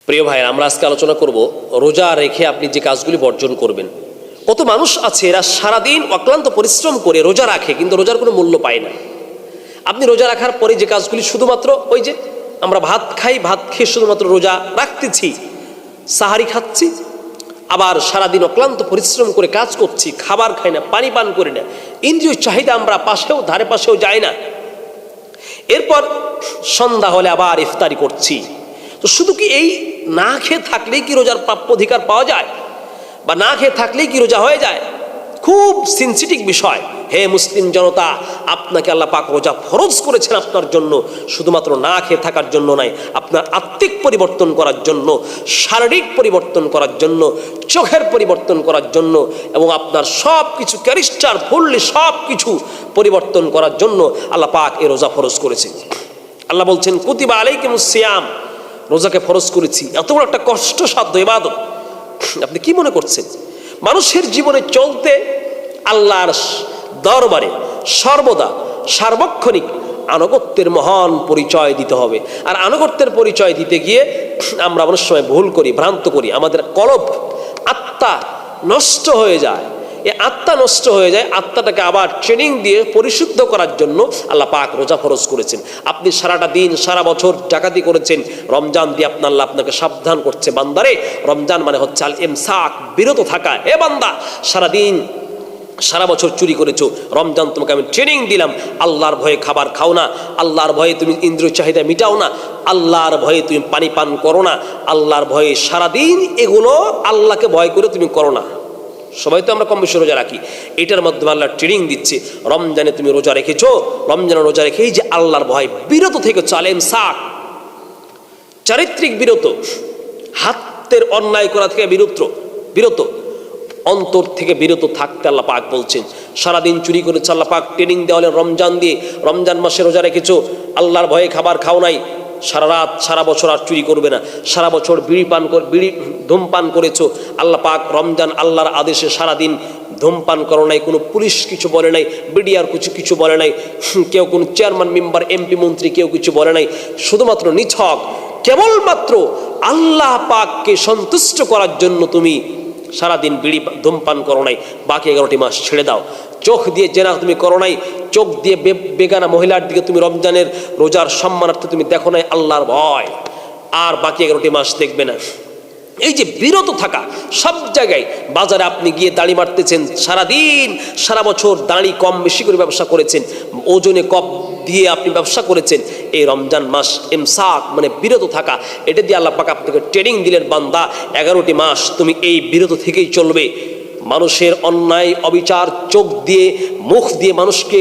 প্রিয় ভাই, আমরা আজকে আলোচনা করব রোজা রেখে আপনি যে কাজগুলি বর্জন করবেন। কত মানুষ আছে এরা সারাদিন অক্লান্ত পরিশ্রম করে রোজা রাখে, কিন্তু রোজার কোনো মূল্য পায় না। আপনি রোজা রাখার পরে যে কাজগুলি শুধুমাত্র ওই যে আমরা ভাত খাই, ভাত খেয়ে শুধুমাত্র রোজা রাখতেছি, সাহারি খাচ্ছি, আবার সারাদিন অক্লান্ত পরিশ্রম করে কাজ করছি, খাবার খাই না, পানি পান করি না, ইন্দ্রিয় চাহিদা আমরা ধারে পাশেও যাই না। এরপর সন্ধ্যা হলে আবার ইফতারি করছি। তো শুধু কি এই না খেয়ে থাকলেই কি রোজার প্রাপ্য অধিকার পাওয়া যায়, বা না খেয়ে থাকলেই কি রোজা হয়ে যায়? খুব সেনসিটিভ বিষয়। হে মুসলিম জনতা, আপনাকে আল্লাহ পাক রোজা ফরজ করেছেন আপনার জন্য, শুধুমাত্র না খেয়ে থাকার জন্য নয়, আপনার আত্মিক পরিবর্তন করার জন্য, শারীরিক পরিবর্তন করার জন্য, চোখের পরিবর্তন করার জন্য, এবং আপনার সব কিছু ক্যারিস্টার ফুললি সব কিছু পরিবর্তন করার জন্য আল্লাহ পাক এই রোজা ফরজ করেছেন। আল্লাহ বলছেন, কুতিবা আলাইকুমুস সিয়াম, রোজাকে ফরজ করেছি। এত বড় একটা কষ্টসাধ্য ইবাদত, আপনি কি মনে করছেন? মানুষের জীবনে চলতে আল্লাহর দরবারে সর্বদা সার্বক্ষণিক আনুগত্যের মহান পরিচয় দিতে হবে। আর আনুগত্যের পরিচয় দিতে গিয়ে আমরা অনেক সময় ভুল করি, ভ্রান্ত করি, আমাদের কলব আত্মা নষ্ট হয়ে যায়। এই আত্মা নষ্ট হয়ে যায়, আত্মাটাকে আবার ট্রেনিং দিয়ে পরিশুদ্ধ করার জন্য আল্লাহ পাক রোজা ফরজ করেছেন। আপনি সারাটা দিন সারা বছর ডাকাতি করেছেন, রমজান দিয়ে আল্লাহ আপনাকে সাবধান করছে, বান্দারে রমজান মানে হচ্ছে আল ইমসাক, বিরত থাকা। এ বান্দা, সারাদিন সারা বছর চুরি করেছো, রমজান তোমাকে আমি ট্রেনিং দিলাম, আল্লাহর ভয়ে খাবার খাও না, আল্লাহর ভয়ে তুমি ইন্দ্রিয় চাহিদা মিটাও না, আল্লাহর ভয়ে তুমি পানি পান করো না, আল্লাহর ভয়ে সারাদিন এগুলো আল্লাহকে ভয় করে তুমি করো না। সবাই তো আমরা কম বেশি রোজা রাখি, এটার মাধ্যমে আল্লাহ ট্রেনিং দিচ্ছে। রমজানে তুমি রোজা রেখেছো, রমজানে রোজা রেখে এই যে আল্লাহর ভয় বিরত থেকেছো, আলেম সাক, চারিত্রিক বিরত, হাতের অন্যায় করা থেকে বিরত, অন্তর থেকে বিরত থাকতে আল্লাহ পাক বলছেন। সারাদিন চুরি করেছে, আল্লাহ পাক ট্রেনিং দেওয়ালে রমজান দিয়ে, রমজান মাসে রোজা রেখেছো, আল্লাহর ভয়ে খাবার খাও নাই, সারা রাত সারা বছর আর চুরি করবে না, সারা বছর বিড়ি ধূমপান করেছো, আল্লাহ পাক রমজান আল্লাহর আদেশে সারাদিন ধূমপান করো নাই, কোনো পুলিশ কিছু বলে নাই, বিডিআর কিছু বলে নাই, কেউ কোনো চেয়ারম্যান মেম্বার এমপি মন্ত্রী কেউ কিছু বলে নাই, শুধুমাত্র নিছক কেবলমাত্র আল্লাহ পাককে সন্তুষ্ট করার জন্য তুমি সারাদিন বিড়ি ধূমপান করো নাই, বাকি 11টি মাস ছেড়ে দাও। চোখ দিয়ে জেনা তুমি করো নাই, চোখ দিয়ে বেগানা মহিলার দিকে তুমি রমজানের রোজার সম্মানার্থে তুমি দেখো নাই আল্লাহর ভয়, আর বাকি 11টি মাস দেখবে না। এই যে বিরত থাকা, সব জায়গায় বাজারে আপনি গিয়ে দাড়ি মারতেছেন, সারাদিন সারা বছর দাড়ি কম বেশি করে ব্যবসা করেছেন, ওজনে কম দিয়ে আপনি ব্যবসা করেছেন, এই রমজান মাস ইমসাক মানে বিরত থাকা, এটা দিয়ে আল্লাহ পাক আপনাকে ট্রেনিং দিলেন, বান্দা 11টি মাস তুমি এই বিরত থেকেই চলবে। মানুষের অন্যায় অবিচার, চোখ দিয়ে মুখ দিয়ে মানুষকে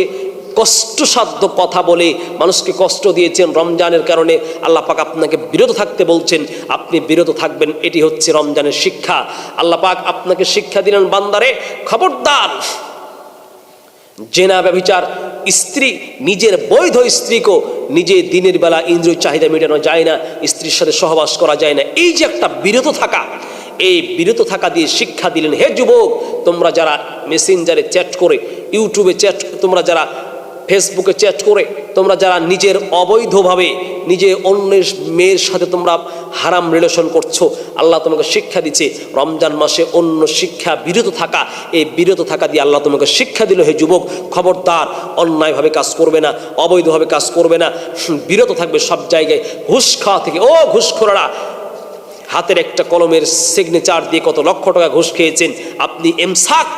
কষ্টসাধ্য কথা বলে মানুষকে কষ্ট দিয়েছেন, রমজানের কারণে আল্লাহ পাক আপনাকে বিরত থাকতে বলছেন, আপনি বিরত থাকবেন। এটি হচ্ছে রমজানের শিক্ষা। আল্লাহ পাক আপনাকে শিক্ষা দিলেন, বান্দারে খবরদার, জেনা ব্যভিচার, স্ত্রী, নিজের বৈধ স্ত্রীকেও নিজে দিনের বেলা ইন্দ্রিয় চাহিদা মেটানো যায় না, স্ত্রীর সাথে সহবাস করা যায় না। এই যে একটা বিরত থাকা, এই বিরত থাকা দিয়ে শিক্ষা দিলেন, হে যুবক, তোমরা যারা মেসেঞ্জারে চ্যাট করে, ইউটিউবে চ্যাট, তোমরা যারা ফেসবুকে চ্যাট করে, তোমরা যারা নিজের অবৈধভাবে নিজে অন্যের মেয়ের সাথে তোমরা হারাম রিলেশন করছো, আল্লাহ তোমাকে শিক্ষা দিচ্ছে রমজান মাসে অন্য শিক্ষা, বিরত থাকা। এই বিরত থাকা দিয়ে আল্লাহ তোমাকে শিক্ষা দিল, হে যুবক, খবরদার অন্যায়ভাবে কাজ করবে না, অবৈধভাবে কাজ করবে না, বিরত থাকবে সব জায়গায় ঘুষ খাওয়া থেকে। ও ঘুষখোরেরা, হাতের একটা কলমের সিগনেচার দিয়ে কত লক্ষ টাকা ঘুষ খেয়েছেন, আপনি ইমসাক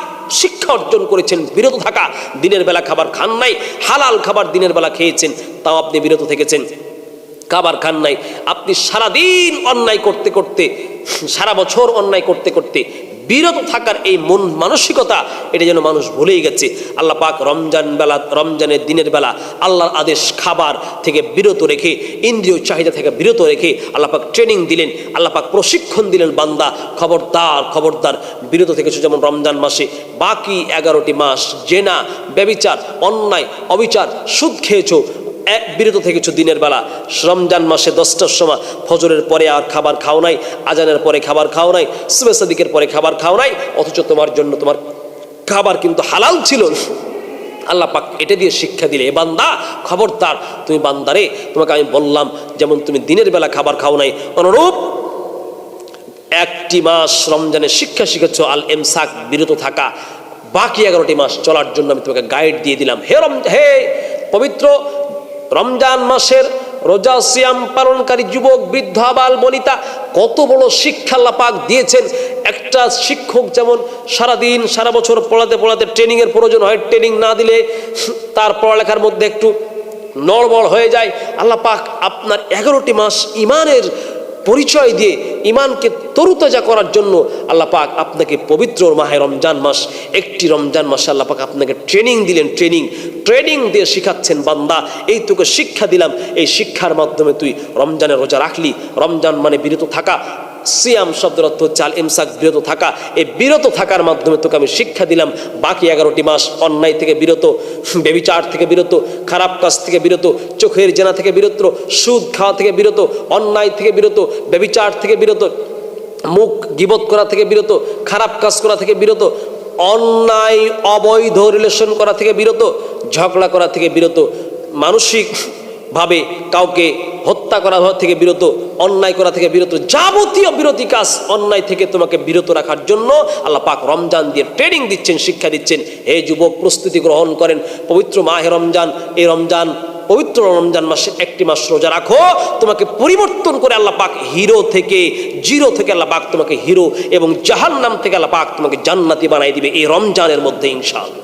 শিক্ষা অর্জন করেছেন, বিরত থাকা। দিনের বেলা খাবার খান নাই, হালাল খাবার দিনের বেলা খেয়েছেন, তাও আপনি বিরত থেকেছেন, খাবার খান নাই। আপনি সারাদিন অন্যায় করতে করতে, সারা বছর অন্যায় করতে করতে বিরত থাকার এই মন মানসিকতা, এটা যেন মানুষ ভুলেই গেছে। আল্লাহ পাক রমজানের দিনের বেলা আল্লাহর আদেশ খাবার থেকে বিরত রেখে, ইন্দ্রিয় চাহিদা থেকে বিরত রেখে আল্লাহ পাক ট্রেনিং দিলেন, আল্লাহ পাক প্রশিক্ষণ দিলেন, বান্দা খবরদার বিরত থেকেছো। যেমন রমজান মাসে বাকি 11টি মাস জেনা, ব্যভিচার, অন্যায় অবিচার, সুদ খেয়েছো, বিরত থেকেছো দিনের বেলা। রমজান মাসে 10টার সময় ফজরের পরে আর খাবার খাও নাই, আজানের পরে খাবার খাও নাই, সুবহ সাদিকের পরে খাবার খাও নাই, অথচ তোমার জন্য তোমার খাবার কিন্তু হালাল ছিল। আল্লাহ পাক এটা দিয়ে শিক্ষা দিলে, বান্দা খবরদার, তুমি বান্দারে, তোমাকে আমি বললাম যেমন তুমি দিনের বেলা খাবার খাও নাই, অনুরূপ একটি মাস রমজানের শিক্ষা শিখেছ আল ইমসাক, বিরত থাকা, বাকি 11টি মাস চলার জন্য আমি তোমাকে গাইড দিয়ে দিলাম। হে পবিত্র রমজান মাসের রোজা সিয়াম পালনকারী যুবক, বৃদ্ধ, আবাল বনিতা, কত বড় শিক্ষা আল্লাহ পাক দিয়েছেন। একটা শিক্ষক যেমন সারাদিন সারা বছর পড়াতে পড়াতে ট্রেনিংয়ের প্রয়োজন হয়, ট্রেনিং না দিলে তার পড়ালেখার মধ্যে একটু নড়বড় হয়ে যায়। আল্লাহ পাক আপনার 11টি মাস ইমানের পরিচয় দিয়ে ইমানকে তরুতাজা করার জন্য আল্লাহ পাক আপনাকে পবিত্র মাহে রমজান মাস, একটি রমজান মাসে আল্লাহ পাক আপনাকে ট্রেনিং দিলেন। ট্রেনিং দিয়ে শিখাচ্ছেন, বান্দা এই তোকে শিক্ষা দিলাম, এই শিক্ষার মাধ্যমে তুই রমজানের রোজা রাখলি। রমজান মানে বিরত থাকা, সিয়াম শব্দের অর্থ হচ্ছে আল ইমসাক, বিরত থাকা। এই বিরত থাকার মাধ্যমে তোকে আমি শিক্ষা দিলাম বাকি 11টি মাস অন্যায় থেকে বিরত, ব্যভিচার থেকে বিরত, খারাপ কাজ থেকে বিরত, চোখের জেনা থেকে বিরত, সুদ খাওয়া থেকে বিরত, অন্যায় থেকে বিরত, ব্যভিচার থেকে বিরত, মুখ গীবত করা থেকে বিরত, খারাপ কাজ করা থেকে বিরত, অন্যায় অবৈধ রিলেশন করা থেকে বিরত, ঝগড়া করা থেকে বিরত, মানসিক ভাবে কাউকে হত্যা করা থেকে বিরত, অন্যায় করা থেকে বিরত, যাবতীয় বিরতি কাজ অন্যায় থেকে তোমাকে বিরত রাখার জন্য আল্লাহ পাক রমজান দিয়ে ট্রেনিং দিচ্ছেন, শিক্ষা দিচ্ছেন। হে যুবক, প্রস্তুতি গ্রহণ করেন। পবিত্র মাহে রমজান, এই রমজান, পবিত্র রমজান মাসে একটি মাস রোজা রাখো, তোমাকে পরিবর্তন করে আল্লাহ পাক হিরো থেকে, জিরো থেকে আল্লাহ পাক তোমাকে হিরো এবং জাহান্নাম থেকে আল্লাহ পাক তোমাকে জান্নাতি বানাই দিবে এই রমজানের মধ্যে ইনশাআল্লাহ।